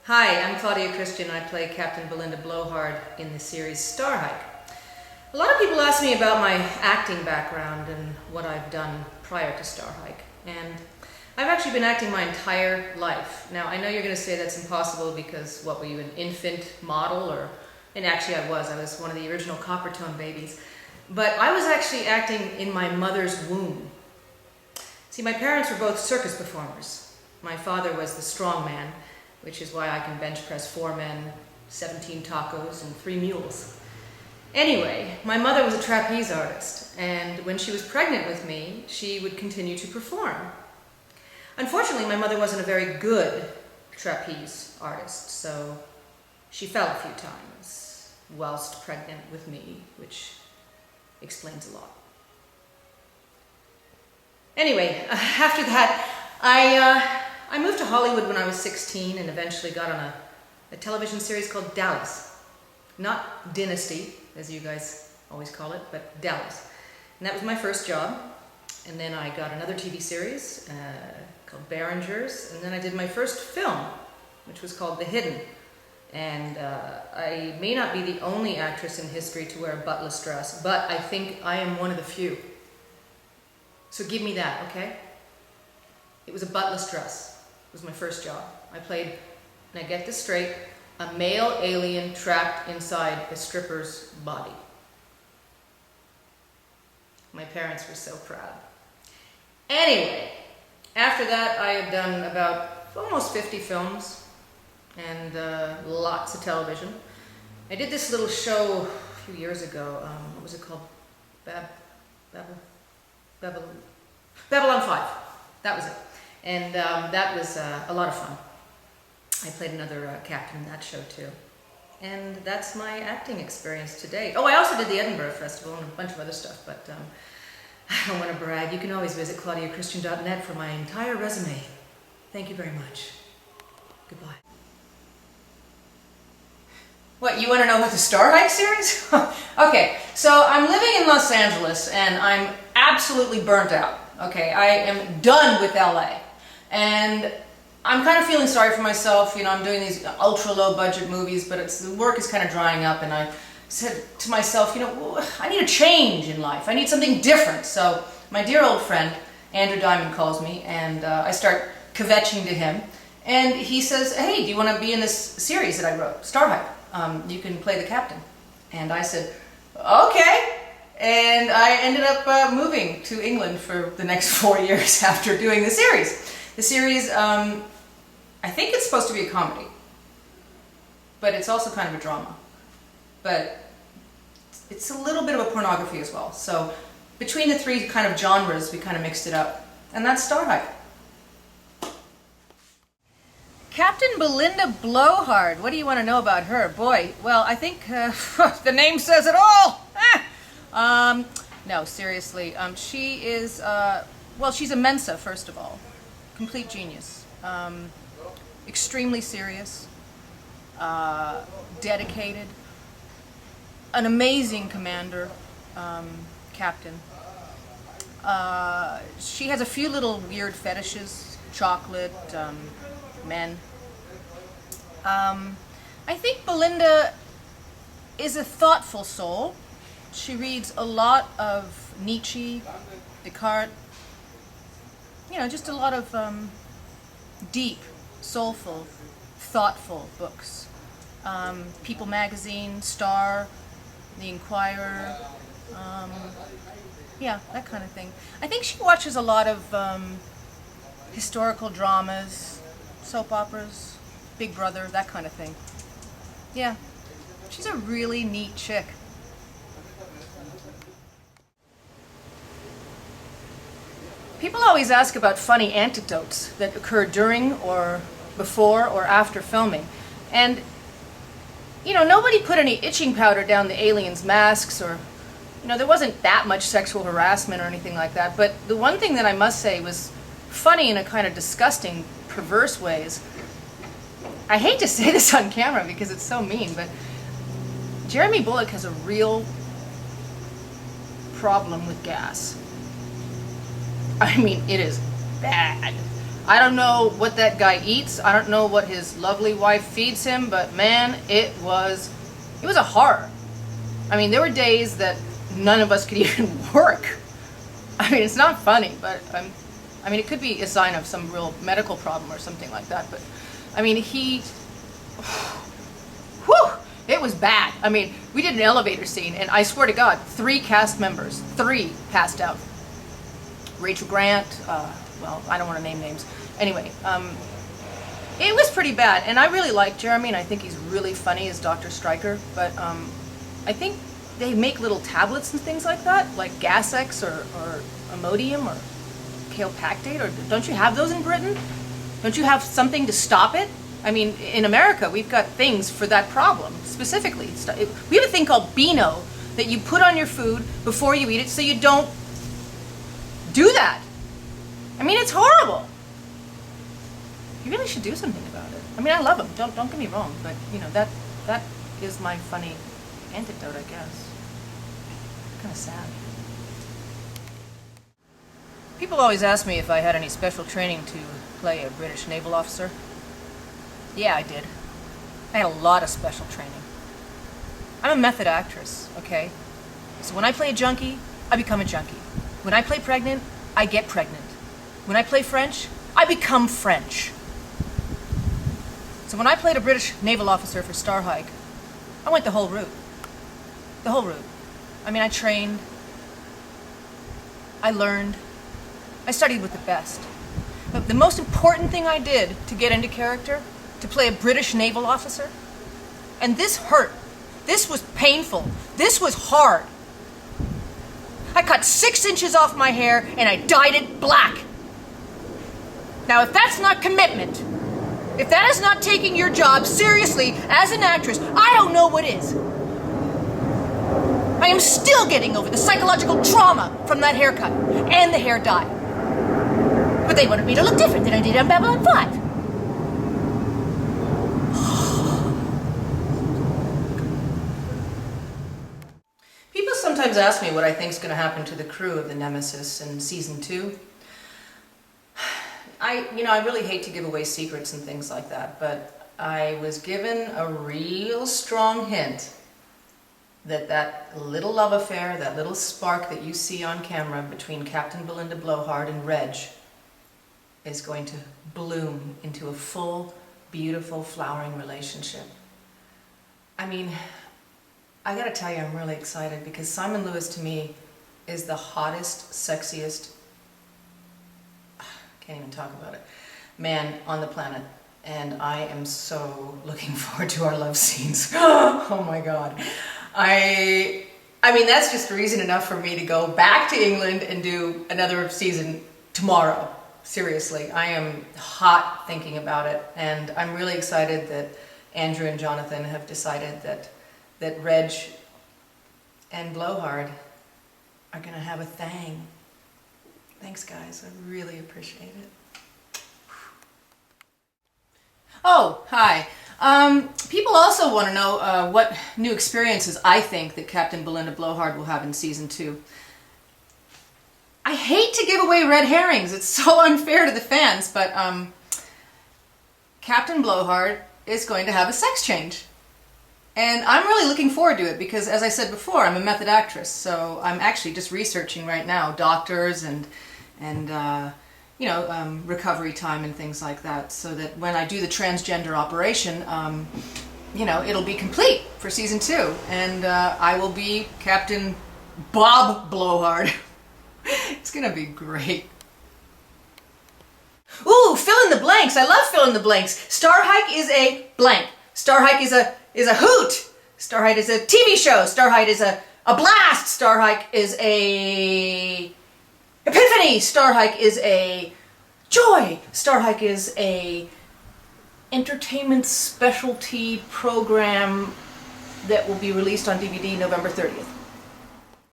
Hi, I'm Claudia Christian. I play Captain Belinda Blowhard in the series Starhyke. A lot of people ask me about my acting background and what I've done prior to Starhyke. And I've actually been acting my entire life. Now, I know you're going to say that's impossible because, what were you, an infant model? And actually I was one of the original Coppertone babies. But I was actually acting in my mother's womb. See, my parents were both circus performers. My father was the strong man, which is why I can bench press 4 men, 17 tacos, and 3 mules. Anyway, my mother was a trapeze artist, and when she was pregnant with me, she would continue to perform. Unfortunately, my mother wasn't a very good trapeze artist, so she fell a few times whilst pregnant with me, which explains a lot. Anyway, after that, I moved to Hollywood when I was 16 and eventually got on a television series called Dallas. Not Dynasty, as you guys always call it, but Dallas. And that was my first job. And then I got another TV series called Behringers. And then I did my first film, which was called The Hidden. And I may not be the only actress in history to wear a buttless dress, but I think I am one of the few. So give me that, okay? It was a buttless dress. It was my first job. I played, and I get this straight, a male alien trapped inside a stripper's body. My parents were so proud. Anyway, after that I have done about almost 50 films and lots of television. I did this little show a few years ago. What was it called? Babylon 5. That was it. And that was a lot of fun. I played another captain in that show too. And that's my acting experience to date. Oh, I also did the Edinburgh Festival and a bunch of other stuff, but I don't want to brag. You can always visit claudiachristian.net for my entire resume. Thank you very much. Goodbye. What, you want to know about the Starhyke series? Okay, so I'm living in Los Angeles and I'm absolutely burnt out. Okay, I am done with LA. And I'm kind of feeling sorry for myself. You know, I'm doing these ultra low budget movies, but the work is kind of drying up, and I said to myself, you know, I need a change in life. I need something different. So my dear old friend, Andrew Diamond, calls me, and I start kvetching to him. And he says, hey, do you want to be in this series that I wrote, Starhyke? You can play the captain. And I said, okay. And I ended up moving to England for the next 4 years after doing the series. The series, I think it's supposed to be a comedy, but it's also kind of a drama. But it's a little bit of a pornography as well. So between the three kind of genres, we kind of mixed it up. And that's Starhyke. Captain Belinda Blowhard. What do you want to know about her? Boy, well, I think the name says it all. No, seriously. She is, well, she's a Mensa, first of all. Complete genius. Extremely serious. Dedicated. An amazing commander. Captain. She has a few little weird fetishes. Chocolate, men. I think Belinda is a thoughtful soul. She reads a lot of Nietzsche, Descartes, you know, just a lot of deep, soulful, thoughtful books. People Magazine, Star, The Inquirer, yeah, that kind of thing. I think she watches a lot of historical dramas, soap operas, Big Brother, that kind of thing. Yeah, she's a really neat chick. People always ask about funny anecdotes that occur during or before or after filming. And, you know, nobody put any itching powder down the aliens' masks, or, you know, there wasn't that much sexual harassment or anything like that. But the one thing that I must say was funny in a kind of disgusting, perverse ways. I hate to say this on camera because it's so mean, but Jeremy Bulloch has a real problem with gas. I mean, it is bad. I don't know what that guy eats. I don't know what his lovely wife feeds him, but man, it was a horror. I mean, there were days that none of us could even work. I mean, it's not funny, but I mean, it could be a sign of some real medical problem or something like that. But I mean, whew, it was bad. I mean, we did an elevator scene, and I swear to God, 3 cast members, 3 passed out. Rachel Grant, well, I don't want to name names. Anyway, it was pretty bad, and I really like Jeremy, and I think he's really funny as Dr. Stryker, but I think they make little tablets and things like that, like Gas X or Imodium or Calpactate, or don't you have those in Britain? Don't you have something to stop it? I mean, in America, we've got things for that problem, specifically. We have a thing called Beano that you put on your food before you eat it so you don't do that. I mean, it's horrible. You really should do something about it. I mean, I love them. Don't get me wrong, but you know that is my funny antidote, I guess. Kind of sad. People always ask me if I had any special training to play a British naval officer. Yeah, I did. I had a lot of special training. I'm a method actress, okay? So when I play a junkie, I become a junkie. When I play pregnant, I get pregnant. When I play French, I become French. So when I played a British naval officer for Starhyke, I went the whole route. The whole route. I mean, I trained, I learned, I studied with the best. But the most important thing I did to get into character, to play a British naval officer, and this hurt. This was painful. This was hard. I cut 6 inches off my hair and I dyed it black. Now, if that's not commitment, if that is not taking your job seriously as an actress, I don't know what is. I am still getting over the psychological trauma from that haircut and the hair dye. But they wanted me to look different than I did on Babylon 5. People sometimes ask me what I think is going to happen to the crew of the Nemesis in season 2. I really hate to give away secrets and things like that, but I was given a real strong hint that that little love affair, that little spark that you see on camera between Captain Belinda Blowhard and Reg is going to bloom into a full, beautiful, flowering relationship. I mean, I gotta tell you, I'm really excited because Simon Lewis to me is the hottest, sexiest, can't even talk about it, man on the planet. And I am so looking forward to our love scenes. Oh my God. I mean, that's just reason enough for me to go back to England and do another season tomorrow. Seriously, I am hot thinking about it. And I'm really excited that Andrew and Jonathan have decided that Reg and Blowhard are gonna have a thing. Thanks, guys. I really appreciate it. Oh, hi. People also want to know what new experiences I think that Captain Belinda Blowhard will have in season 2. I hate to give away red herrings. It's so unfair to the fans, but Captain Blowhard is going to have a sex change. And I'm really looking forward to it because, as I said before, I'm a method actress, so I'm actually just researching right now doctors and recovery time and things like that, so that when I do the transgender operation, it'll be complete for season 2, and I will be Captain Bob Blowhard. It's gonna be great. Ooh, fill in the blanks. I love fill in the blanks. Starhyke is a blank. Starhyke is a hoot. Starhyke is a TV show. Starhyke is a blast. Starhyke is a epiphany. Starhyke is a joy. Starhyke is a entertainment specialty program that will be released on DVD November 30th.